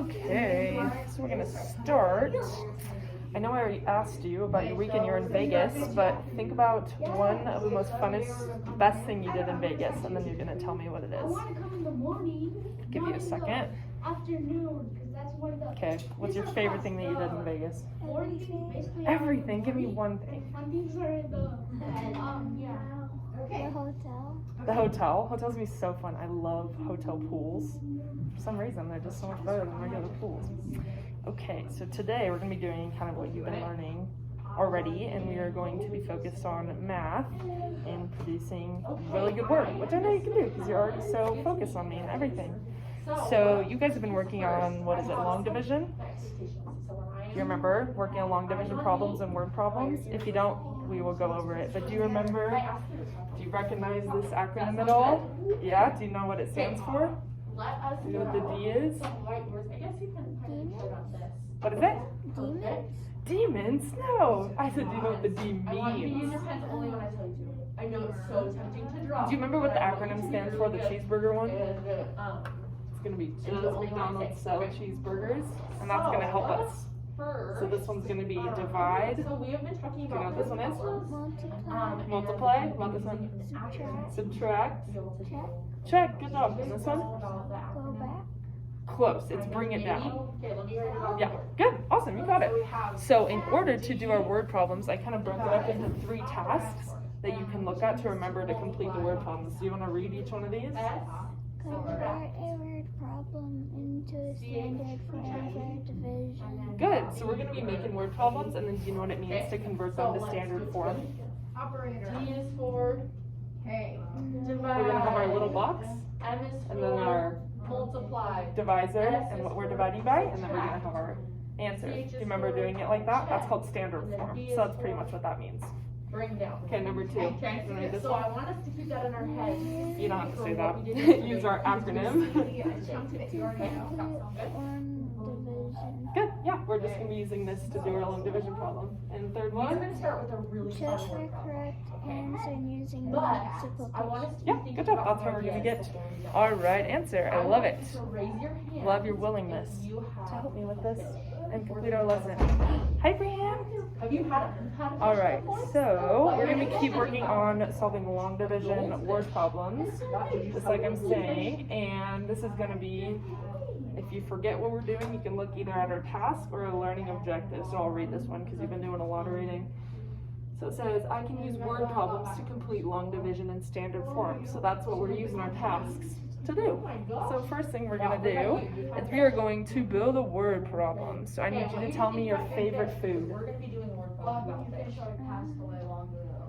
Okay, so we're gonna start. I know I already asked you about your weekend you're in Vegas, but think about one of the most funnest, best thing you did in Vegas, and then you're gonna tell me what it I is. want to come in the morning. Give you a second. Afternoon, because that's when the. Okay, what's your favorite thing that you did in Vegas? Everything. Give me one thing. Fun things are in the. Yeah. The hotel. The hotel. Hotel's gonna be so fun. I love hotel pools. For some reason, they're just so much better than regular pools. Okay, so today we're gonna be doing kind of what you've been learning already, and we are going to be focused on math and producing really good work, which I know you can do because you're already so focused on me and everything. So you guys have been working on, what is it, long division? Do you remember working on long division problems and word problems? If you don't, we will go over it. But do you remember, do you recognize this acronym at all? Yeah, do you know what it stands for? Do you know what the D is? What is it? Demons? Demons? No. I said, do you know what the D means? I know it's so tempting to draw. Do you remember what the acronym stands for, the cheeseburger one? It's going to be Does McDonald's sell cheeseburgers? And that's going to help us. So this one's going to be divide. So we have been talking Do you know about what this one is? Multiply. Multiply. What this one? Subtract. Subtract. Check. Good job. And this one? Go back. Close. It's bring it down. Okay, let me write it down. Yeah. Good. Awesome. You got it. So in order to do our word problems, I kind of broke it up into 3 tasks that you can look at to remember to complete the word problems. Do you want to read each one of these? Convert a word problem into a standard form for division. Good. So we're going to be making word problems, and then do you know what it means to convert them to standard form? D is for Hey. divide. We're going to have our little box, M is and then our for multiply. divisor, and what we're dividing by, and then we're going to have our answer. Do you remember doing it like that? That's called standard form. So that's pretty much what that means. Bring down. Okay, number 2. Okay, You wanna read this so one? I want us to keep that in our head. You don't have to say that. For what we did Use our acronym. Complete form division. Good. Yeah, we're just going to be using this to do our long division problem. And third We're one? going to start with a really fun Check word the problem. correct answer using But I want multiplication. us to Yeah, think good job. about That's how we're going to ideas get before we go. our right answer. I love it. want you to raise your hand Love your willingness if you to have help me with this fish. and complete our lesson. Hi, Brianne. Have you had a All fish right, before? so we're going to keep working on solving long division word problems, just like I'm saying. And this is going to be, if you forget what we're doing, you can look either at our task or a learning objective. So I'll read this one because you've been doing a lot of reading. So it says, I can use word problems to complete long division in standard form. So that's what we're using our tasks to do. So first thing we're going to do is we are going to build a word problem. So I need you to tell me your favorite food. We're going to be doing word problems about fish.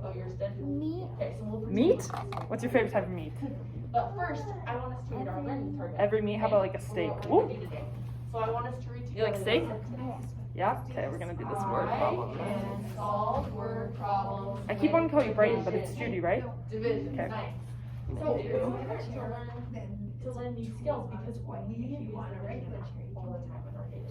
Oh, yours did? Meat. Okay, so we'll Meat? What's your favorite type of meat? But first, I want us to read our learning target. Every meat? How about like a steak? We'll Ooh. So I want us to read You like steak? Yes. Yeah? Okay, we're going to do this word problem. And solve word problems. I keep on calling you Brayden, but it's Judy, right? Division. Okay. Nice. So it's important to learn these skills because we use them all the time in our day.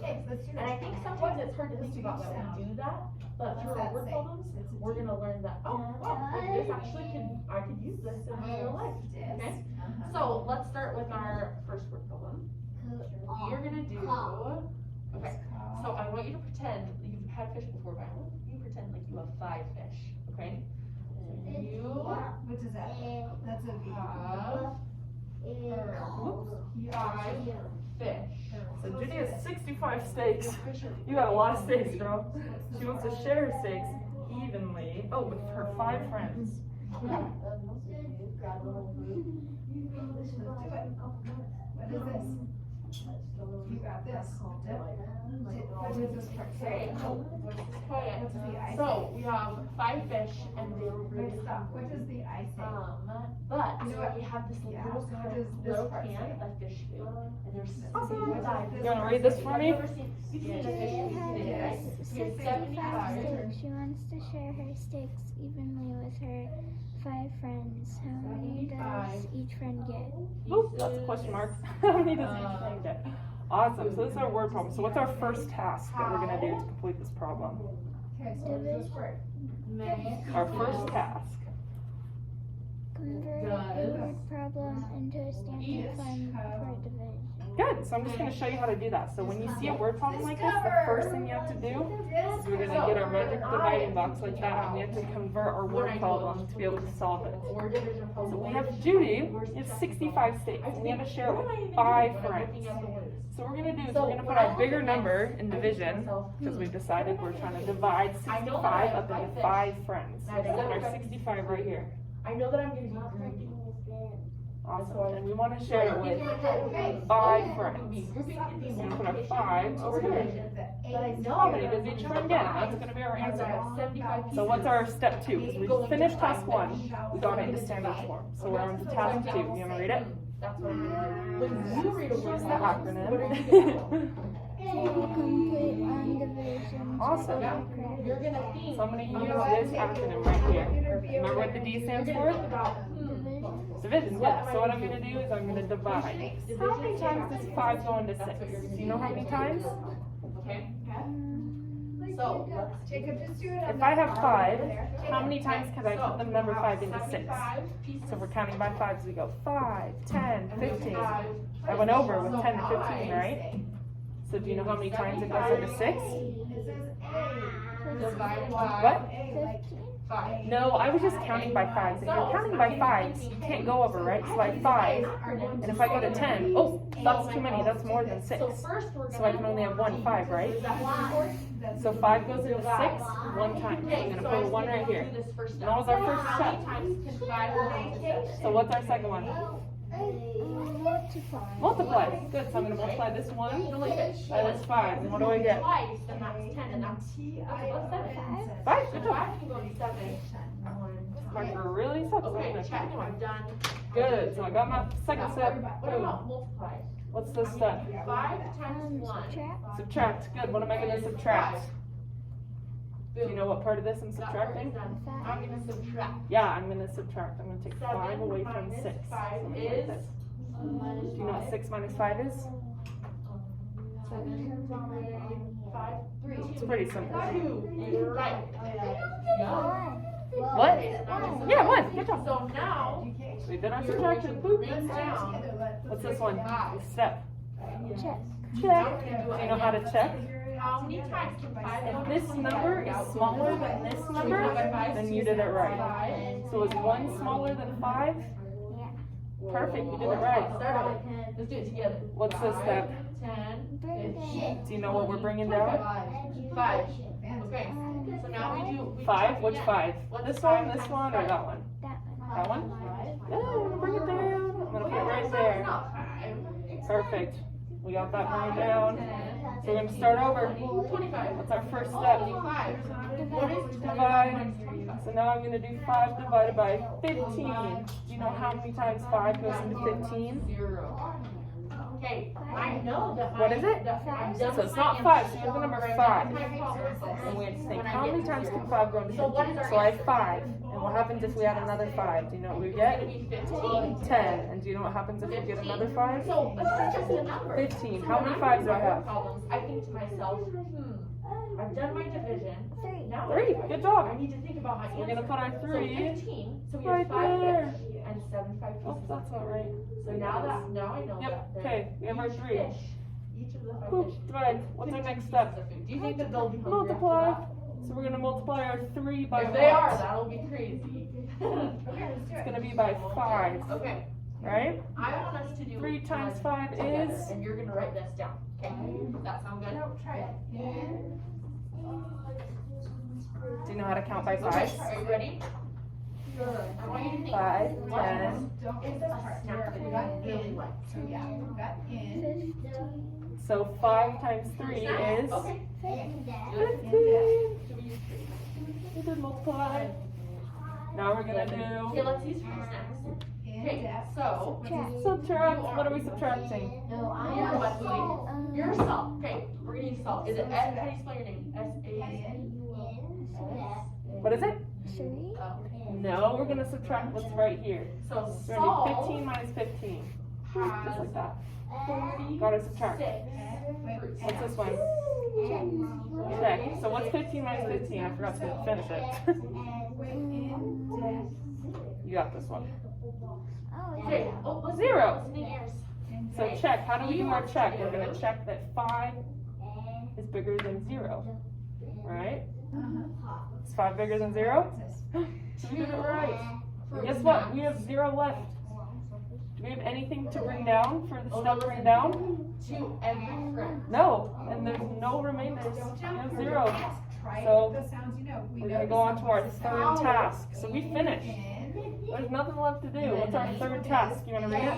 And I think sometimes it's hard to think about that we do that, but through our word problems, we're gonna learn that, oh, wow, this actually I could use this in my real life, okay? So let's start with our first word problem. You're gonna do, okay, so I want you to pretend you've had fish before, but I want you to pretend like you have 5 fish, okay? You What is that? That's a V. have 5 fish. So Judy has 65 steaks. You got a lot of steaks, girl. She wants to share her steaks evenly. Oh, with her 5 friends. What is this? You got this. What is this part say? Okay, What's the I so we have 5 fish and they were really What does the I say? but You know what? we have this Yeah, little so what does this little part can say? of fish food and there's Awesome. 75. You want to read this for Have me? you ever seen She a fish has food, right? We have 65 75. steaks. She wants to share her steaks evenly with her 5 friends. How many does each friend get? Oh, that's a question mark. How many does each friend get? Awesome. So this is our word problem. So what's our first task that we're going to do to complete this problem? Okay, so what is this word? Our first task. Convert a word problem into a standard form for division. Good. So I'm just going to show you how to do that. So when you see a word problem like this, the first thing you have to do is we're going to get our magic dividing box like that, and we have to convert our word problem to be able to solve it. So we have Judy is 65 states, and we have to share it with 5 friends. So what we're going to do is we're going to put our bigger number in division, because we've decided we're trying to divide 65 up into 5 friends. So we're going to put our 65 right here. I know that I'm gonna be greedy. Awesome. And we want to share it with 5 friends. So we're going to put our 5 over here. But I know How many does each friend get? That's going to be our answer. 75 pieces. So what's our step 2? Because we finished task 1, we got it into standard form. So we're on to task 2. You want to read it? That's what I'm doing. When you read a word, It's the what are acronym. you Complete on division. Awesome. You're gonna think. So I'm going to use this acronym right here. Remember what the D stands for? Division, yeah. So what I'm going to do is I'm going to divide. How many times does 5 go into 6? Do you know how many times? Okay. So Jacob, just do it on If the I have bottom 5, there. how many times could I put the number 5 into 6? 75 pieces. So if we're counting by 5s, we go 5, 10, 15. I went over with 10 to 15, right? So do you know how many times it goes into 6? It says A. Divided by What? A, like 5. No, I was just counting by 5s. If you're counting by 5s, you can't go over, right? So I have 5. And if I go to 10, oh, that's too many. That's more than 6. So first we're So I can only have 1 5, right? So 5 goes into 6 1 time. So I'm going to put a 1 right here. And that was our first How step. many times can 5 go into 6? So what's our second one? Multiply. Multiply. Good. So I'm going to multiply this 1 by this 5. And what do I get? Twice, then that's 10, and that's what's 7? 5. Good job. 5 can go to 7. Marker really sucks. Okay, doesn't it? check, I'm done. Good. So I got my second step. What Boom. about multiply? What's this step? 5 times 1. Subtract. Subtract. Good. What am I going to subtract? Do you know what part of this I'm That part subtracting? is done. I'm gonna subtract. Yeah, I'm going to subtract. I'm going to take 5 7 away from minus 6. 5 Something is? like this. Do you know what 6 minus 5 is? 7, 5, 3. It's pretty simple. 2. You're right. Yeah. What? Okay, so now it's Yeah, 1. Good job. So now, We did our you're subtraction. going Boop. to bring down. What's this one? Step. Check. Check. Do you know how to check? How many times can 5 go If to this 20? number is smaller than this number, then you did it right. So is 1 smaller than 5? Perfect, you did it right. Start it. Let's do it together. What's this step? 10, Bring 15. Do you know what we're bringing down? 5. Okay. So now we 5? Which 5? What's This 5 one, this times one, or 5? that one? That one. That one? Yeah, I'm gonna bring it down. I'm gonna put it right there. Perfect. We got that going down. So we're gonna start over. 25. What's our first step? 5. What is Divide. So now I'm gonna do 5 divided by 15. Do you know how many times 5 goes into 15? 0. Okay, I know that What is it? that I'm done So with it's my not 5, so answer. here's the number Right, 5. that's my problem. And we have to think, When I how get many to times zero. can 5 go into So what is 15? our So I have answer? 5. And what happens if we add another 5? Do you know what we It's get? gonna be 15. 10. And do you know what happens if we get another 5? So, this is just a number. 15. So How when many I'm 5s do I doing have? problems, I think to myself, I've done my division. 3. Now 3. what? Good I job. need to think about my We're answer. gonna put our So 3. 15, so we right have 5 there. fish and 75 Oh, pieces. that's not right. So now I know Yep, that. okay, we have our each 3. fish, each of the 5 Boop, fish. divide. What's our next step? Do you think that they'll be hungry Multiply. after So we're gonna multiply our 3 by that? what? If they are, that'll be crazy. It's gonna be by 5, Okay, right? I want us to do 3 times one 5 together, is? and you're gonna write this down. Okay, does that sound good? No, try it. Do you know how to count by Okay, 5s? are you ready? Good. I want you to think. 5, What 10. Don't is get a this part. snack that you Got really in. like? Yeah, got in. 15. So 5 times 3 is? Okay. 15. Should we use 3? We did multiply. Now we're gonna Okay, do let's use fruit snacks. In Okay, depth. so, subtract. What are we subtracting? you're what, Louie? You're salt. Okay, we're gonna use salt. Is it S? How do you spell your name? S-A-S? What is it? 3. No, we're gonna subtract what's right here. So We're gonna do 15 salt minus 15. Just has like that. 36 Gotta subtract. fruits. What's this one? Check. So what's 15 minus 15? I forgot to finish it. You got this one. Oh, Okay, oh, listen, 0. listening ears. So check, how do we do our check? We're gonna check that 5 is bigger than 0, right? Is 5 bigger than 0? So we did it right. Guess what? We have 0 left. Do we have anything to bring down for the step bring down? To every friend. No, and there's no remainders. We have 0. Try So, the sounds you know. We We're know gonna the go on to our sounds. third task. So we finished. In, There's nothing left to do. What's our third task? You wanna read it?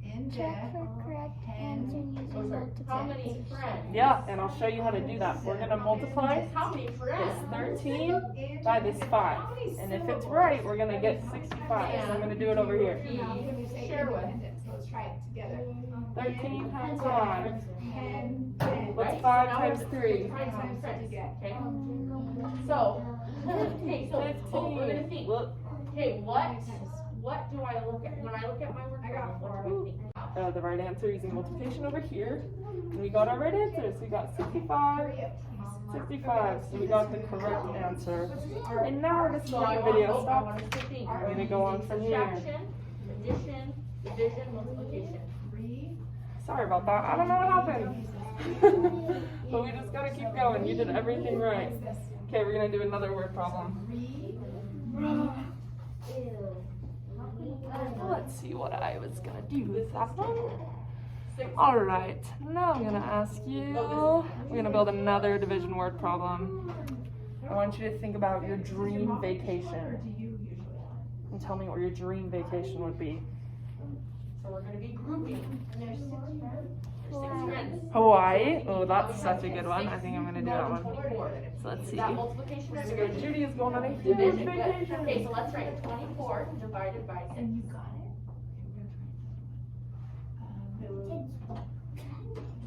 in, Check for correct answer using How many multiplication. friends? Yeah, and I'll show you how to do that. We're gonna multiply How many this friends? 13 by this 5. And if it's right, we're gonna get 65. So I'm gonna do it over here. when you say Share with. independent, so let's try it together. 13 times 5. 10, What's Right? 5 So now times we're 3? Five times times friends. to get. Okay. So, okay, so we're gonna 15. think. Look, Okay, what do I look at when I look at my work problem? What do I think? the right answer using multiplication over here. And we got our right answers. We got 65, 65. So we got the correct answer. And now we're just So going I to want, video I stop. want us to think. We're gonna go on from here. Subtraction, addition, division, multiplication. Sorry about that. I don't know what happened. But we just gotta keep going. You did everything right. Okay, we're gonna do another word problem. Let's see what I was gonna do with that one. Alright, now I'm gonna ask you, we're gonna build another division word problem. I want you to think about your dream vacation. And tell me what your dream vacation would be. So we're gonna be grouping. There's 6 friends. Hawaii? Oh, that's such a good one. I think I'm gonna do that one. 24. So let's Is see. that multiplication or So division? Judy is going on a huge Division, good. vacation. Okay, so let's write 24 divided by 6.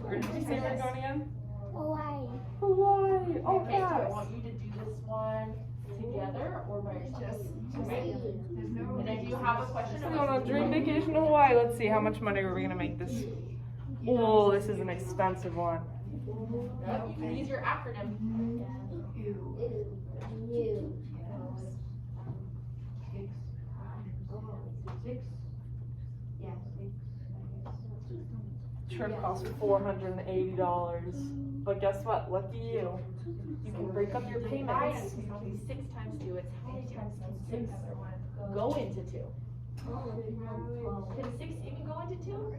Where did you say we're going again? Hawaii. Hawaii. Oh, Okay, so I yes. want you to do this one together or by yourself. Okay. There's no. And then do you have a question? We're going on a dream vacation to Hawaii. Let's see how much money are we gonna make this. Oh, this is an expensive one. Yep, you can use your acronym. Trip cost $480. But guess what? Lucky you. You can break up your payments. 6 times 2, it's how many times can 6 go into 2? Can 6 even go into 2?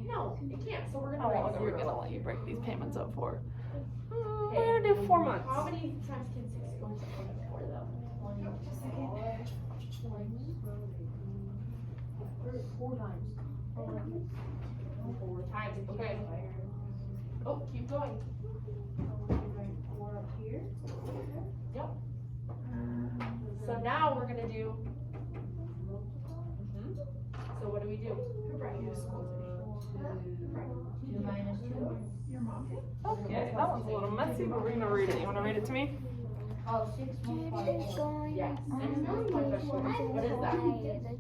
No, it can't, so we're How gonna long write are we 0. gonna let you break these payments up for? We're Okay. gonna do 4 months. How many times can 6 go into 24 though? 4 times. 4 times, okay. Oh, keep going. Yep. So now we're gonna do. So what do we do? Your mom. Okay, that one's a little messy, but we're gonna read it. You wanna read it to me? Judy's going Yes. on vacation to What is that? Hawaii. The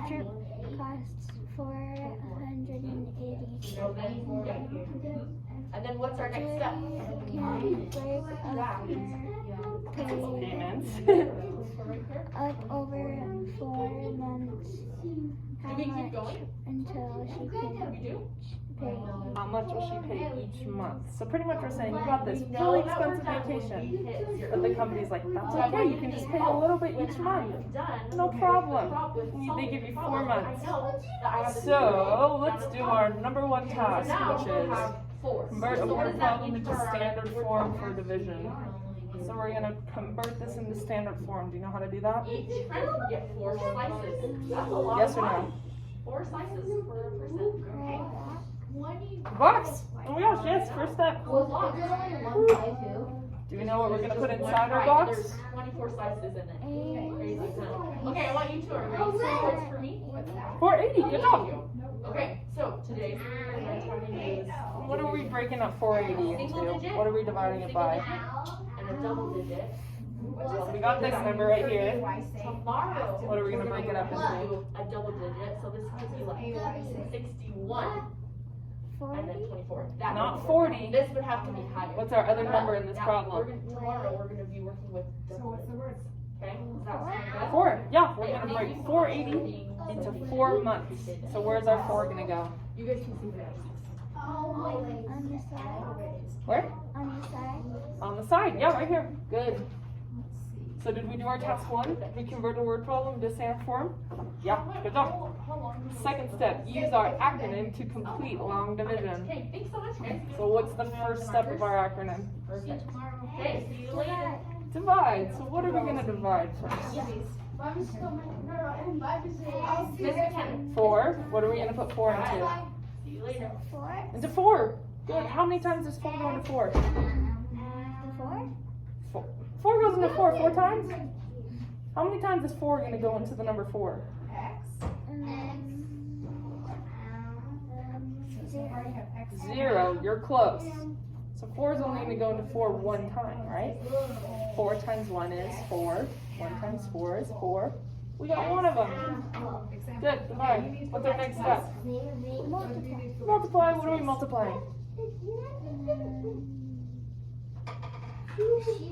trip costs $480. So then, yeah. And then what's our next step? Judy can break up her pay Payments. up over 4 months. Do we keep going? Until she can We do? pay. How much will she pay each month? So pretty much we're saying you got this We really know that we're expensive done when vacation. we hit 0. But the company's like, that's So I okay, want you to can just think, pay a little bit when each I month. am done No with problem. solving They give you the 4 problem, months. I know that I have to do So it. let's Down do the our top. number 1 So task, now which we'll is have 4. convert a So what word does that problem mean into for our standard word form for problem? division. So we're gonna convert this into standard form. Do you know how to do that? Each friend can get 4 slices. That's a lot Yes of or no? money. 4 slices for a person. Bucks! Oh my gosh, yes, first step. A lot. Do we know what we're gonna put inside our Right, box? There's 24 slices in it. A Crazy, huh? Okay, I want you to agree. So what's for me? 480, good job. Okay, so today's my time is What are we breaking up 480 single into? digit. What are we dividing it by? and a double digit. So we got this number right here. Tomorrow. What are we gonna break it up we're into? do a double digit, so this would be like 61 and then 24. That Not would be 40. This would have to be higher. What's our other number in this Now, problem? Tomorrow, we're gonna be working with So double what's the word? okay? Does that sound good? 4. Yeah, we're Okay, gonna thank break you so much 480 for being into 4 months. So where's our 4 gonna go? You guys can see that. On the side. Where? On the side. On the side. Yeah, right here. Good. So did we do our task 1? Did we convert a word problem to standard form? Yeah, good job. Second step, use our acronym to complete long division. Okay, thanks so much, guys. So what's the first step of our acronym? Perfect. Okay, see you later. Divide. So what are we gonna divide first? Miss McKenna. 4. What are we gonna put 4 into? See you later. 4. Into 4. Good. How many times does 4 go into 4? 4. 4 goes into 4 times? How many times is 4 gonna go into the number 4? Zero. 0. You're close. So 4 is only gonna go into 4 one time, right? 4 times 1 is 4. 1 times 4 is 4. We got one of them. Good. Divide. What's our next step? Multiply. What are we multiplying? She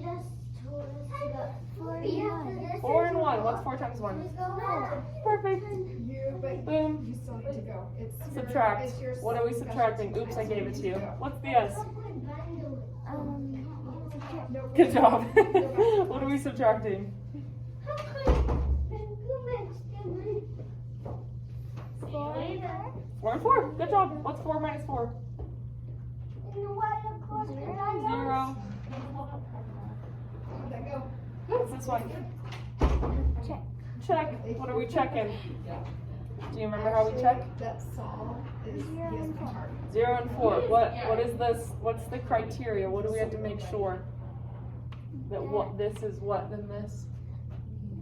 just told us to go 4 and 1. 4 and 1. What's 4 times 1? Perfect. But Boom. you still need to go. It's Subtract. it's your What are we special subtracting? time. Oops, I gave it to you. What's the S? Subtract. No, Good job. What are we subtracting? 4 and 4 and 4. Good job. What's 4 minus 4? 0. Where'd that go? What's this one? 4. Check. Check. What are we checking? Do you remember how we check? That Saul is, he has my heart. 0 and 4. What is this? What's the criteria? What do we have to make sure? That what this is what than this?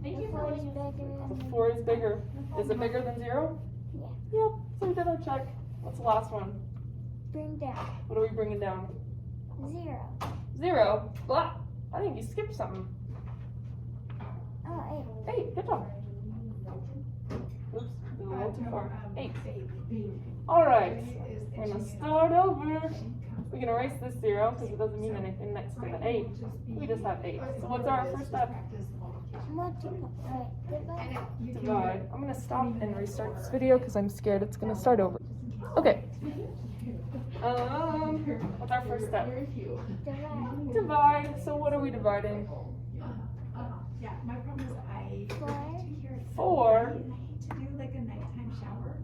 Thank you The for 4 is letting us. bigger The than 4 is bigger. Is it bigger than 0? Yeah. Yep. So we did our check. What's the last one? Bring down. What are we bringing down? 0. 0. Blah. I think you skipped something. Oh, 8. Good job. Oops. A little too far. 8. Alright. We're going to start over. We can erase this 0 because it doesn't mean anything next to the 8. We just have 8. So what's our first step? 8. Multiply. Divide. Divide. I'm going to stop and restart this video because I'm scared it's going to start over. Okay. What's our first step? Divide. Divide. So what are we dividing? Yeah, my problem is I 4. to hear it. 4. I hate to do like a nighttime shower,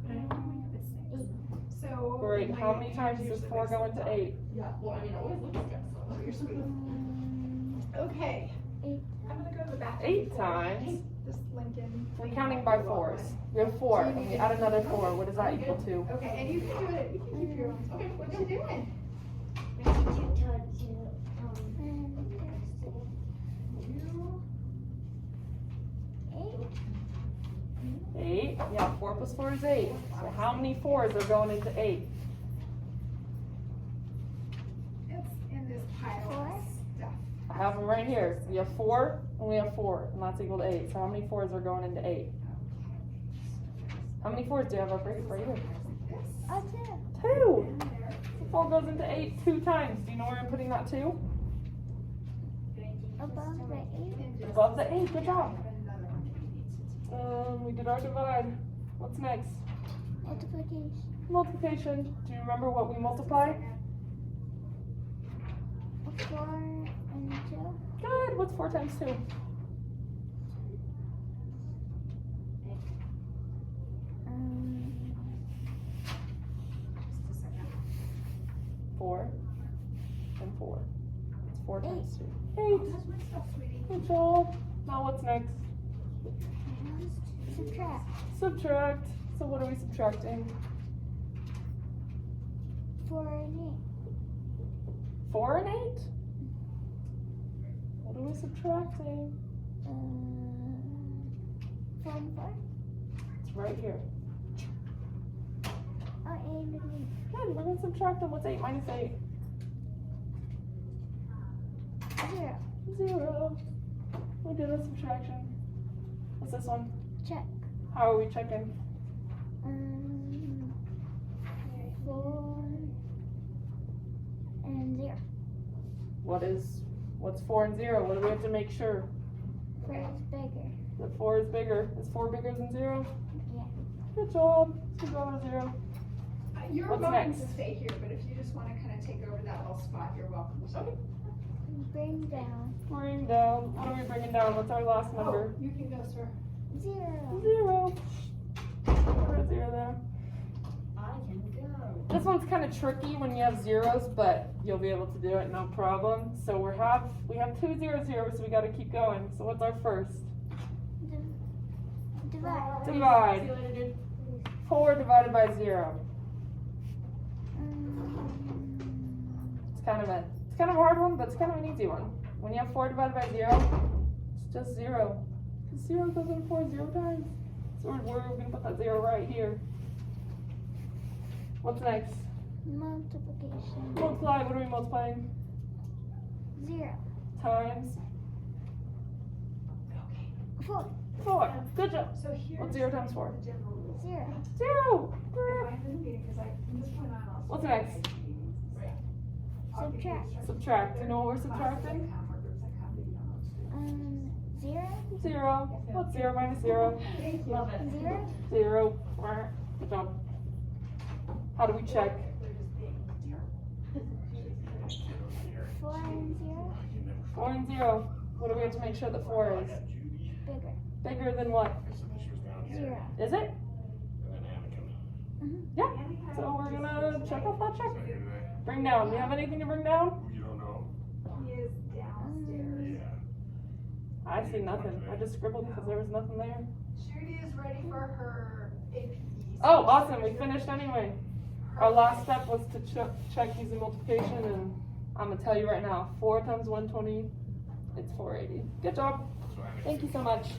but I don't want to wake up at 6. So. Great. my How many times does usually 4 wakes go up into at- 8? Yeah, well, I mean, it always looks good, so. Oh, you're sweet. Okay. 8. I'm gonna go to the bathroom. 8 times. This Lincoln. We're counting by 4s. We have 4, and we add another 4. What does that equal to? Okay, and you can do it. You can keep your own. Okay, what you doing? And 8. Yeah, 4 plus 4 is 8. So how many 4s are going into 8? It's in this pile Four. of stuff. I have them right here. We have 4, and we have 4, and that's equal to 8. So how many 4s are going into 8? How many 4s do you have up right here? This. oh, 2. 2. So 4 goes into 8 2 times. Do you know where I'm putting that 2? Above the 8. Above the 8. Good job. We did our divide. What's next? Multiplication. Multiplication. Do you remember what we multiplied? 4 and 2. Good. What's 4 times 2? Just a second. 4 and 4. It's 4 times 2. 8. That's my stuff, sweetie. Good job. Now what's next? Subtract. Subtract. So what are we subtracting? 4 and 4 and 8? What are we subtracting? 8. 4 and 4. It's right here. Oh, 8 and 8. Good. We're going to subtract them. What's 8 minus 8? 0. 0. We did a subtraction. What's this one? Check. How are we checking? 4 and 0. What's 4 and 0? What do we have to make sure? 4 is bigger. That 4 is bigger. Is 4 bigger than 0? Good job. Good job on 0. You're What's welcome next? to stay here, but if you just wanna kinda take over that little spot, you're welcome to. Okay. Bring down. Bring down. What are we bringing down? What's our last number? You can go, sir. 0. 0. Put a 0 there. I can go. This one's kind of tricky when you have zeros, but you'll be able to do it, no problem. So we have 2 0 zeros, so we got to keep going. So what's our first? Divide. See Divide. you later, dude. 4 divided by 0. It's kind of a hard one, but it's kind of an easy one. When you have 4 divided by 0, it's just 0. 0 goes in 4 0 times. So we're going to put that 0 right here. What's next? Multiplication. Multiply. What are we multiplying? 0. Times 4. 4. Good job. So here's. What's 0 times 4? 0. 0. If I'm in the meeting, cause from this point on, I'll. What's next? Subtract. Subtract. You know what we're subtracting? 0. 0. What's 0 minus 0? Love it. 0. 0. Good job. How do we check? 4 and 0. 4 and 0. What do we have to make sure that 4 is? Bigger. Bigger than what? 0. Is it? Mhm. Yeah. So we're gonna check off that check. Bring down. Do you have anything to bring down? He is downstairs. I see nothing. I just scribbled because there was nothing there. Judy is ready for her APE. Oh, awesome. We finished anyway. Our last step was to check using multiplication, and I'm gonna tell you right now, 4 times 120, it's 480. Good job. Thank you so much.